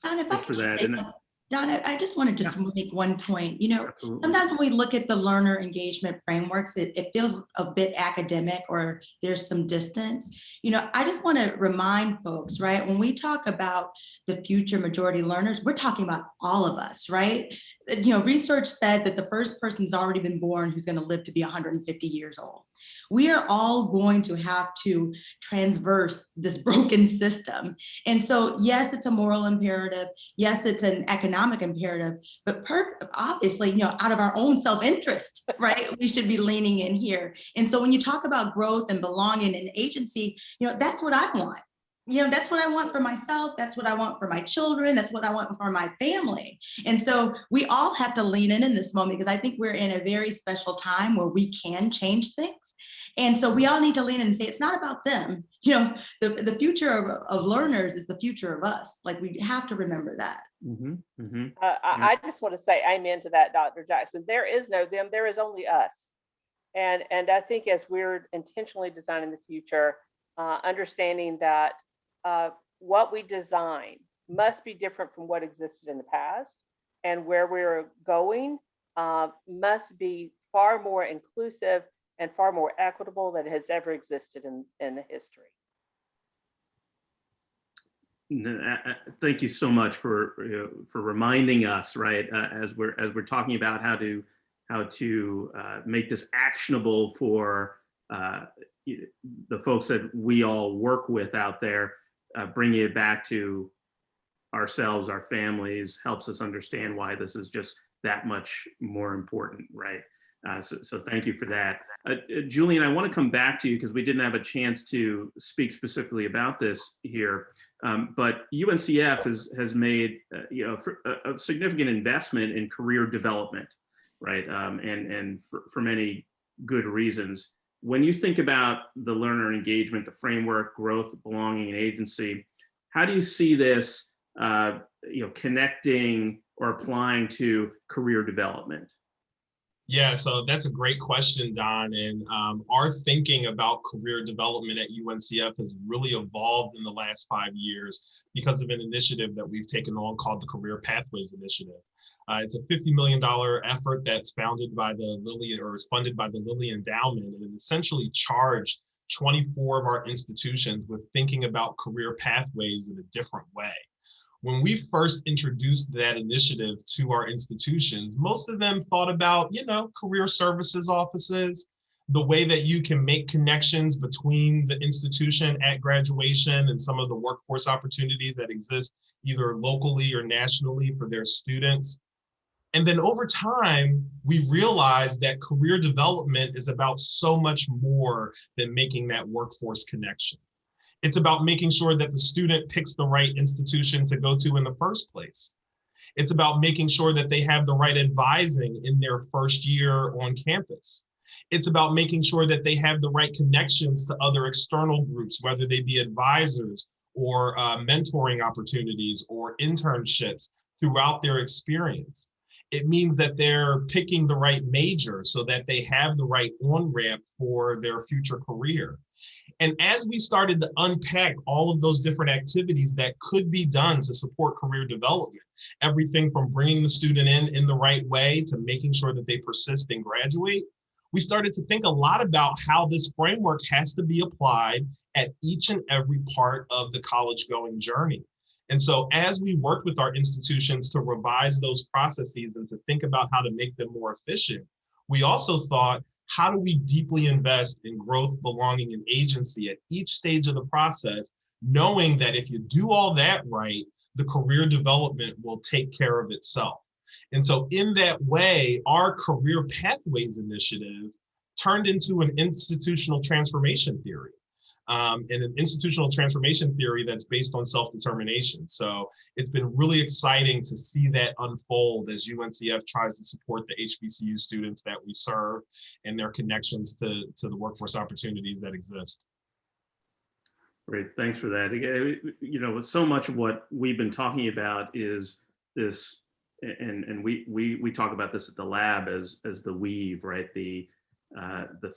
Don, if I could just say something. Don, I just want to just make one point. Absolutely. Sometimes when we look at the learner engagement frameworks, it feels a bit academic or there's some distance. I just want to remind folks, right, when we talk about the future majority learners, we're talking about all of us, right? Research said that the first person's already been born who's going to live to be 150 years old. We are all going to have to transverse this broken system. And so, yes, it's a moral imperative. Yes, it's an economic imperative, but obviously, out of our own self-interest, right, we should be leaning in here. And so when you talk about growth and belonging and agency, that's what I want. That's what I want for myself. That's what I want for my children. That's what I want for my family. And so we all have to lean in this moment, because I think we're in a very special time where we can change things. And so we all need to lean in and say, it's not about them. The future of learners is the future of us. Like, we have to remember that. Mm-hmm. Mm-hmm. I just want to say amen to that, Dr. Jackson. There is no them, there is only us. And I think as we're intentionally designing the future, understanding that what we design must be different from what existed in the past, and where we're going must be far more inclusive and far more equitable than has ever existed in the history. Thank you so much for reminding us, right, as we're talking about how to make this actionable for the folks that we all work with out there. Bringing it back to ourselves, our families, helps us understand why this is just that much more important, right? So thank you for that. Julian, I want to come back to you because we didn't have a chance to speak specifically about this here, but UNCF has made a significant investment in career development, right? And for many good reasons. When you think about the learner engagement, the framework, growth, belonging, and agency, how do you see this connecting or applying to career development? Yeah, so that's a great question, Don. And our thinking about career development at UNCF has really evolved in the last 5 years because of an initiative that we've taken on called the Career Pathways Initiative. It's a $50 million effort that's funded by the Lilly Endowment, and it essentially charged 24 of our institutions with thinking about career pathways in a different way. When we first introduced that initiative to our institutions, most of them thought about, career services offices, the way that you can make connections between the institution at graduation and some of the workforce opportunities that exist either locally or nationally for their students. And then over time, we realized that career development is about so much more than making that workforce connection. It's about making sure that the student picks the right institution to go to in the first place. It's about making sure that they have the right advising in their first year on campus. It's about making sure that they have the right connections to other external groups, whether they be advisors or mentoring opportunities or internships throughout their experience. It means that they're picking the right major so that they have the right on-ramp for their future career. And as we started to unpack all of those different activities that could be done to support career development, everything from bringing the student in the right way to making sure that they persist and graduate, we started to think a lot about how this framework has to be applied at each and every part of the college going journey. And so as we worked with our institutions to revise those processes and to think about how to make them more efficient, we also thought, how do we deeply invest in growth, belonging, and agency at each stage of the process, knowing that if you do all that right, the career development will take care of itself. And so in that way, our Career Pathways initiative turned into an institutional transformation theory. And an institutional transformation theory that's based on self-determination. So it's been really exciting to see that unfold as UNCF tries to support the HBCU students that we serve and their connections to the workforce opportunities that exist. Great, thanks for that. So much of what we've been talking about is this, and we talk about this at the lab as the weave, right? The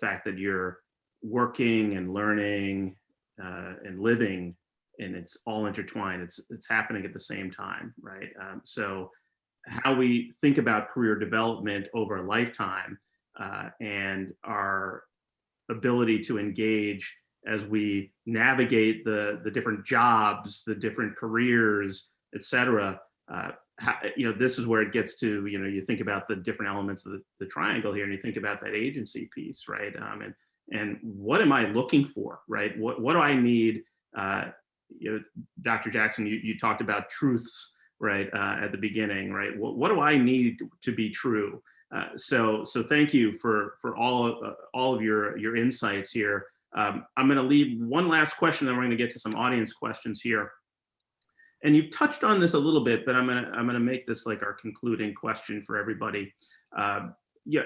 fact that you're working and learning and living, and it's all intertwined. It's happening at the same time, right? So how we think about career development over a lifetime and our ability to engage as we navigate the different jobs, the different careers, et cetera. This is where it gets to, you think about the different elements of the triangle here, and you think about that agency piece, right? And what am I looking for, right? What do I need? Dr. Jackson, you talked about truths, right, at the beginning, right? What do I need to be true? So thank you for all of your insights here. I'm going to leave one last question, then we're going to get to some audience questions here. And you've touched on this a little bit, but I'm going to make this like our concluding question for everybody.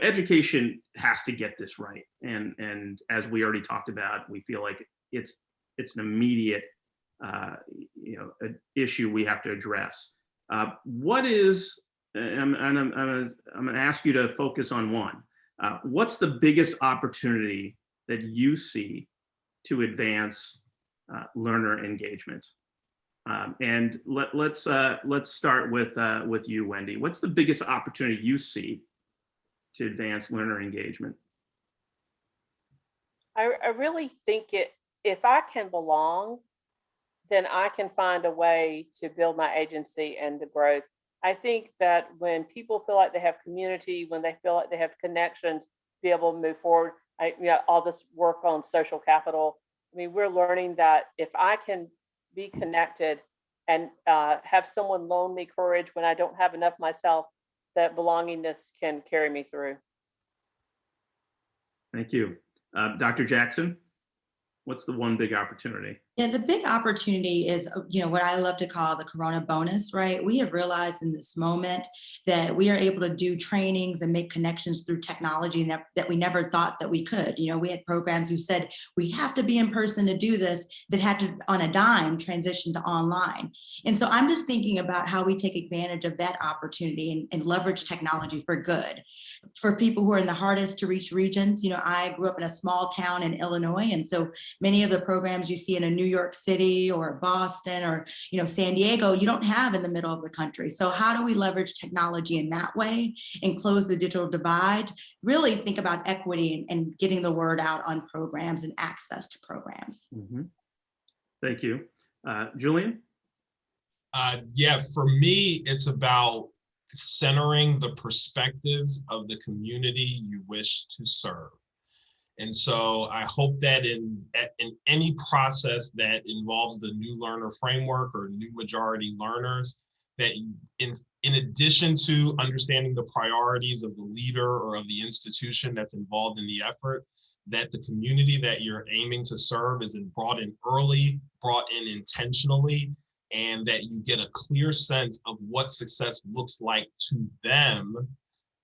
Education has to get this right, and as we already talked about, we feel like it's an immediate issue we have to address. What is, and I'm going to ask you to focus on one. What's the biggest opportunity that you see to advance learner engagement? And let's start with you, Wendy. What's the biggest opportunity you see to advance learner engagement? I really think if I can belong, then I can find a way to build my agency and the growth. I think that when people feel like they have community, when they feel like they have connections, be able to move forward. All this work on social capital. We're learning that if I can be connected and have someone loan me courage when I don't have enough myself, that belongingness can carry me through. Thank you. Dr. Jackson, what's the one big opportunity? Yeah, the big opportunity is, what I love to call the Corona bonus, right? We have realized in this moment that we are able to do trainings and make connections through technology that we never thought that we could. We had programs who said, we have to be in person to do this, that had to, on a dime, transition to online. And so I'm just thinking about how we take advantage of that opportunity and leverage technology for good. For people who are in the hardest to reach regions, I grew up in a small town in Illinois, and so many of the programs you see in a new New York City or Boston or, San Diego, you don't have in the middle of the country. So how do we leverage technology in that way and close the digital divide? Really think about equity and getting the word out on programs and access to programs. Mm-hmm. Thank you. Julian? Yeah, for me, it's about centering the perspectives of the community you wish to serve. And so I hope that in any process that involves the new learner framework or new majority learners, that in addition to understanding the priorities of the leader or of the institution that's involved in the effort, that the community that you're aiming to serve is brought in early, brought in intentionally, and that you get a clear sense of what success looks like to them,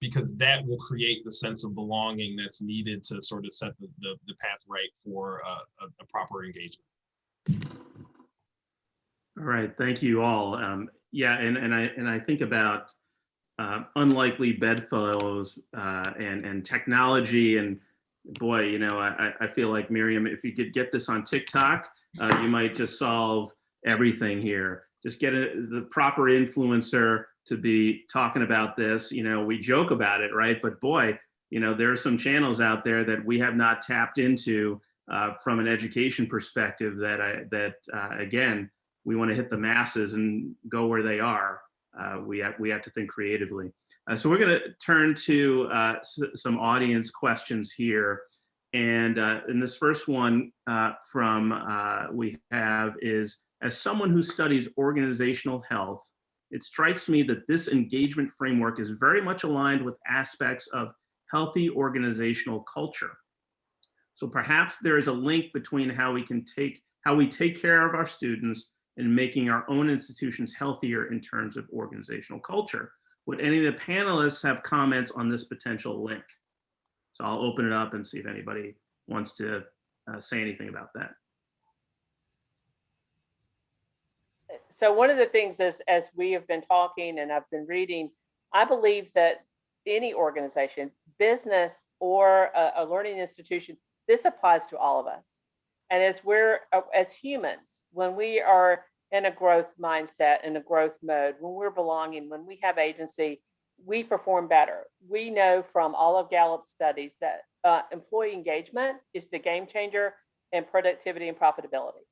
because that will create the sense of belonging that's needed to sort of set the path right for a proper engagement. All right, thank you all. Yeah, and I think about unlikely bedfellows and technology, and boy, I feel like, Miriam, if you could get this on TikTok, you might just solve everything here. Just get the proper influencer to be talking about this. We joke about it, right? But boy, there are some channels out there that we have not tapped into from an education perspective that again, we want to hit the masses and go where they are. We have to think creatively. So we're going to turn to some audience questions here. And this first one we have is, as someone who studies organizational health, it strikes me that this engagement framework is very much aligned with aspects of healthy organizational culture. So perhaps there is a link between how we take care of our students and making our own institutions healthier in terms of organizational culture. Would any of the panelists have comments on this potential link? So I'll open it up and see if anybody wants to say anything about that. So one of the things as we have been talking and I've been reading, I believe that any organization, business or a learning institution, this applies to all of us. And as humans, when we are in a growth mindset, in a growth mode, when we're belonging, when we have agency, we perform better. We know from all of Gallup's studies that employee engagement is the game changer in productivity and profitability.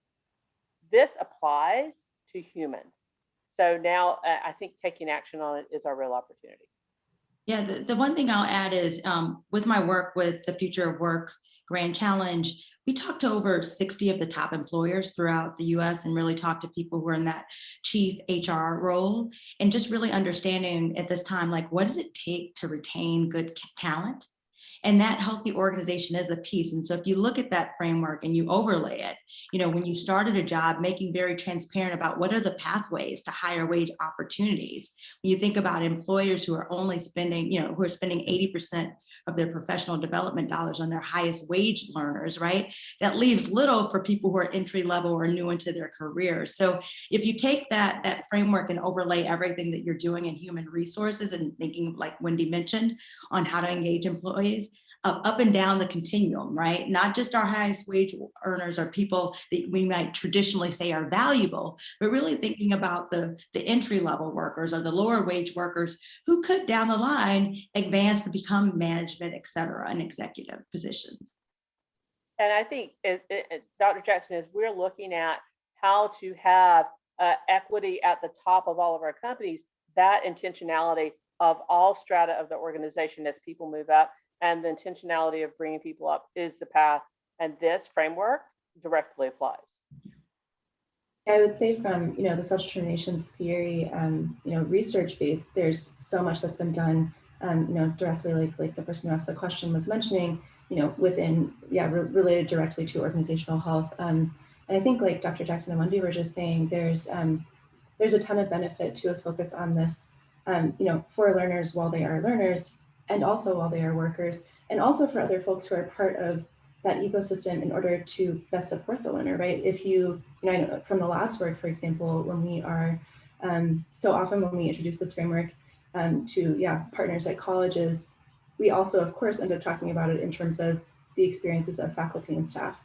This applies to humans. So now I think taking action on it is our real opportunity. Yeah, the one thing I'll add is with my work with the Future of Work Grand Challenge, we talked to over 60 of the top employers throughout the US and really talked to people who are in that chief HR role, and just really understanding at this time, like, what does it take to retain good talent? And that healthy organization is a piece. And so if you look at that framework and you overlay it, when you started a job, making very transparent about what are the pathways to higher wage opportunities. When you think about employers who are only spending, who are spending 80% of their professional development dollars on their highest wage learners, right? That leaves little for people who are entry level or new into their careers. So if you take that framework and overlay everything that you're doing in human resources and thinking, like Wendy mentioned, on how to engage employees, up and down the continuum, right? Not just our highest wage earners or people that we might traditionally say are valuable, but really thinking about the entry level workers or the lower wage workers who could down the line advance to become management, et cetera, and executive positions. And I think, Dr. Jackson, as we're looking at how to have equity at the top of all of our companies, that intentionality of all strata of the organization as people move up, and the intentionality of bringing people up is the path. And this framework directly applies. I would say from, the self-determination theory, research based, there's so much that's been done, directly like the person who asked the question was mentioning, within, related directly to organizational health. And I think, like Dr. Jackson and Wendy were just saying, there's a ton of benefit to a focus on this, for learners while they are learners, and also while they are workers, and also for other folks who are part of that ecosystem in order to best support the learner, right? If you, I know from the labs work, for example, when we are, so often when we introduce this framework to partners at colleges, we also, of course, end up talking about it in terms of the experiences of faculty and staff.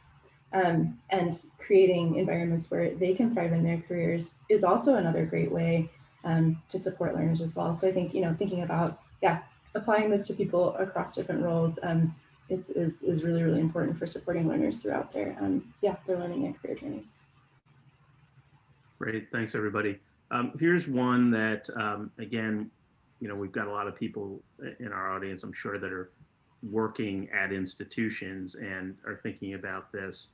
And creating environments where they can thrive in their careers is also another great way to support learners as well. So I think, thinking about, applying this to people across different roles is really, really important for supporting learners throughout their learning and career journeys. Great, thanks everybody. Here's one that, again, we've got a lot of people in our audience, I'm sure, that are working at institutions and are thinking about this.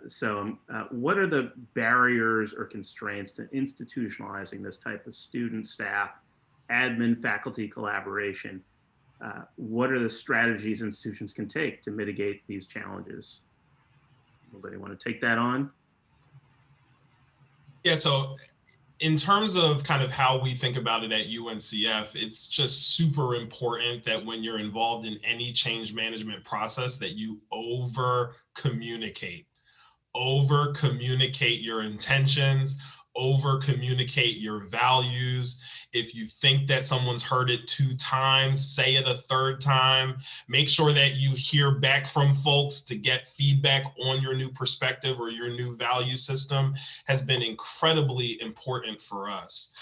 So what are the barriers or constraints to institutionalizing this type of student, staff, admin, faculty collaboration? What are the strategies institutions can take to mitigate these challenges? Anybody want to take that on? Yeah, so in terms of kind of how we think about it at UNCF, it's just super important that when you're involved in any change management process that you over communicate your intentions, over communicate your values. If you think that someone's heard it 2 times, say it a 3rd time. Make sure that you hear back from folks to get feedback on your new perspective or your new value system has been incredibly important for us.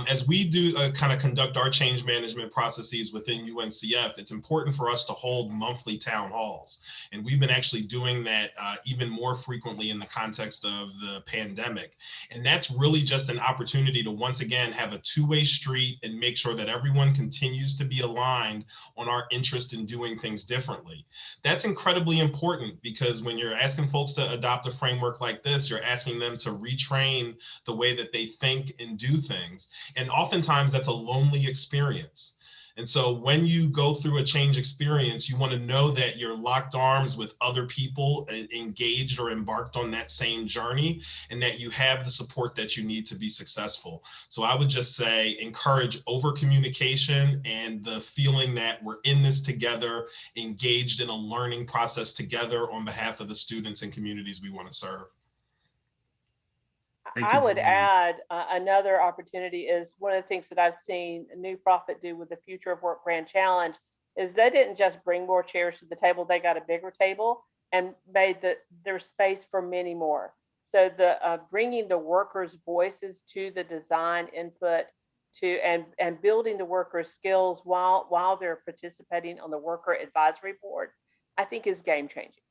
As we do kind of conduct our change management processes within UNCF, it's important for us to hold monthly town halls. And we've been actually doing that even more frequently in the context of the pandemic. And that's really just an opportunity to once again have a 2-way street and make sure that everyone continues to be aligned on our interest in doing things differently. That's incredibly important because when you're asking folks to adopt a framework like this, you're asking them to retrain the way that they think and do things. And oftentimes that's a lonely experience. And so when you go through a change experience, you want to know that you're locked arms with other people engaged or embarked on that same journey, and that you have the support that you need to be successful. So I would just say encourage over communication and the feeling that we're in this together, engaged in a learning process together on behalf of the students and communities we want to serve. I would add another opportunity is one of the things that I've seen New Profit do with the Future of Work Grand Challenge is they didn't just bring more chairs to the table, they got a bigger table and made their space for many more. So the bringing the workers' voices to the design input and building the workers' skills while they're participating on the worker advisory board, I think is game changing.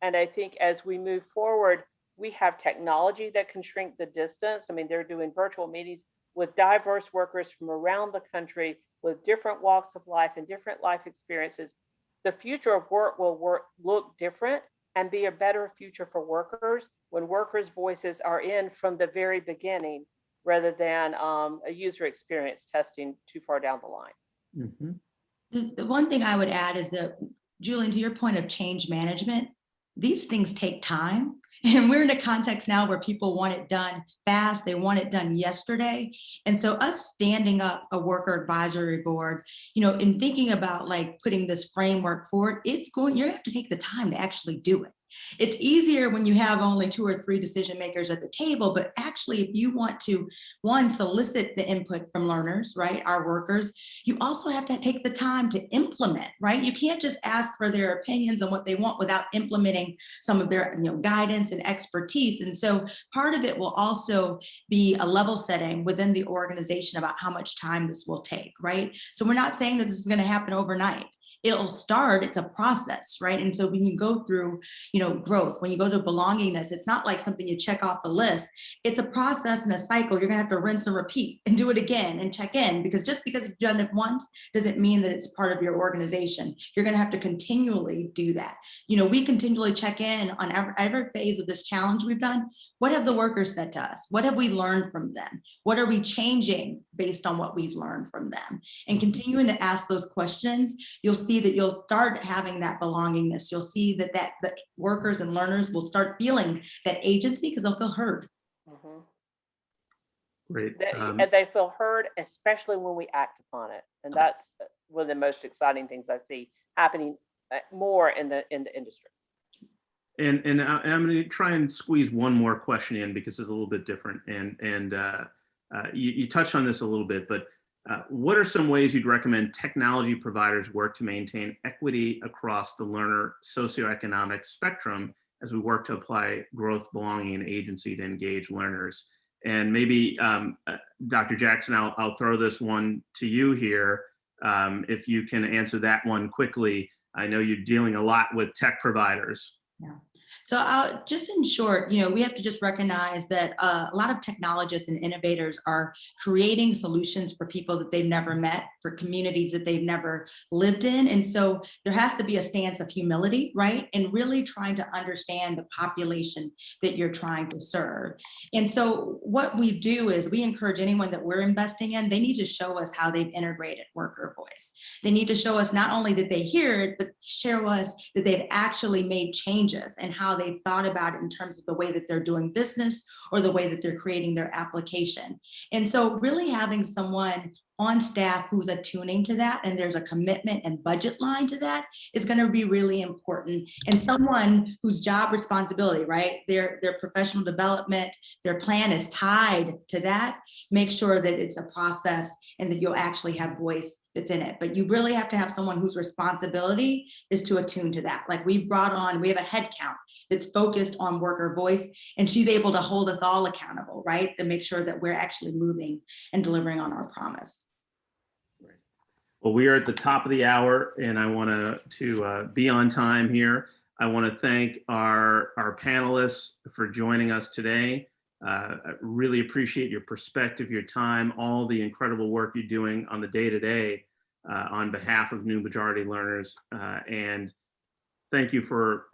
And I think as we move forward, we have technology that can shrink the distance. I mean, they're doing virtual meetings with diverse workers from around the country with different walks of life and different life experiences. The future of work will look different and be a better future for workers when workers' voices are in from the very beginning rather than a user experience testing too far down the line. Mm-hmm. The one thing I would add is that, Julian, to your point of change management, these things take time. And we're in a context now where people want it done fast. They want it done yesterday. And so us standing up a worker advisory board, in thinking about like putting this framework forward, you're gonna have to take the time to actually do it. It's easier when you have only 2 or 3 decision makers at the table, but actually if you want to, one, solicit the input from learners, right, our workers, you also have to take the time to implement, right? You can't just ask for their opinions on what they want without implementing some of their guidance and expertise. And so part of it will also be a level setting within the organization about how much time this will take, right? So we're not saying that this is going to happen overnight. It'll start, it's a process, right? And so when you go through, growth, when you go to belongingness, it's not like something you check off the list. It's a process and a cycle. You're gonna have to rinse and repeat and do it again and check in, because just because you've done it once doesn't mean that it's part of your organization. You're gonna have to continually do that. We continually check in on every phase of this challenge we've done. What have the workers said to us? What have we learned from them? What are we changing based on what we've learned from them? And continuing to ask those questions, you'll see that you'll start having that belongingness. You'll see that the workers and learners will start feeling that agency because they'll feel heard. Mm-hmm. Great. And they feel heard, especially when we act upon it. And that's one of the most exciting things I see happening more in the industry. And I'm going to try and squeeze one more question in because it's a little bit different. And you touched on this a little bit, but what are some ways you'd recommend technology providers work to maintain equity across the learner socioeconomic spectrum as we work to apply growth, belonging, and agency to engage learners. And maybe, Dr. Jackson, I'll throw this one to you here. If you can answer that one quickly. I know you're dealing a lot with tech providers. Yeah. So I'll just in short, we have to just recognize that a lot of technologists and innovators are creating solutions for people that they've never met, for communities that they've never lived in. And so there has to be a stance of humility, right? And really trying to understand the population that you're trying to serve. And so what we do is we encourage anyone that we're investing in, they need to show us how they've integrated worker voice. They need to show us not only that they hear it, but show us that they've actually made changes and how they've thought about it in terms of the way that they're doing business or the way that they're creating their application. And so really having someone on staff who's attuning to that, and there's a commitment and budget line to that, is going to be really important. And someone whose job responsibility, right, their professional development, their plan is tied to that, make sure that it's a process and that you'll actually have voice that's in it. But you really have to have someone whose responsibility is to attune to that. Like we have a head count that's focused on worker voice, and she's able to hold us all accountable, right, to make sure that we're actually moving and delivering on our promise. Well, we are at the top of the hour, and I want to be on time here. I want to thank our panelists for joining us today. I really appreciate your perspective, your time, all the incredible work you're doing on the day-to-day on behalf of new majority learners. And thank you for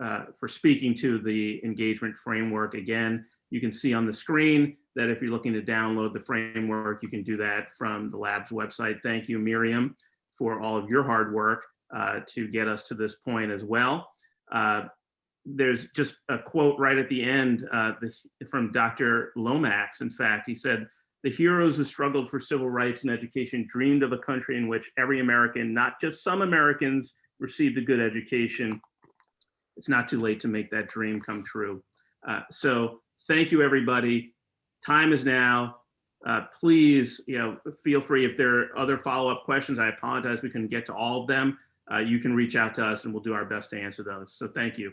speaking to the engagement framework. Again, you can see on the screen that if you're looking to download the framework, you can do that from the lab's website. Thank you, Miriam, for all of your hard work to get us to this point as well. There's just a quote right at the end from Dr. Lomax. In fact, he said, "The heroes who struggled for civil rights and education dreamed of a country in which every American, not just some Americans, received a good education. It's not too late to make that dream come true." So thank you, everybody. Time is now. Please, feel free if there are other follow-up questions. I apologize we couldn't get to all of them. You can reach out to us and we'll do our best to answer those. So thank you.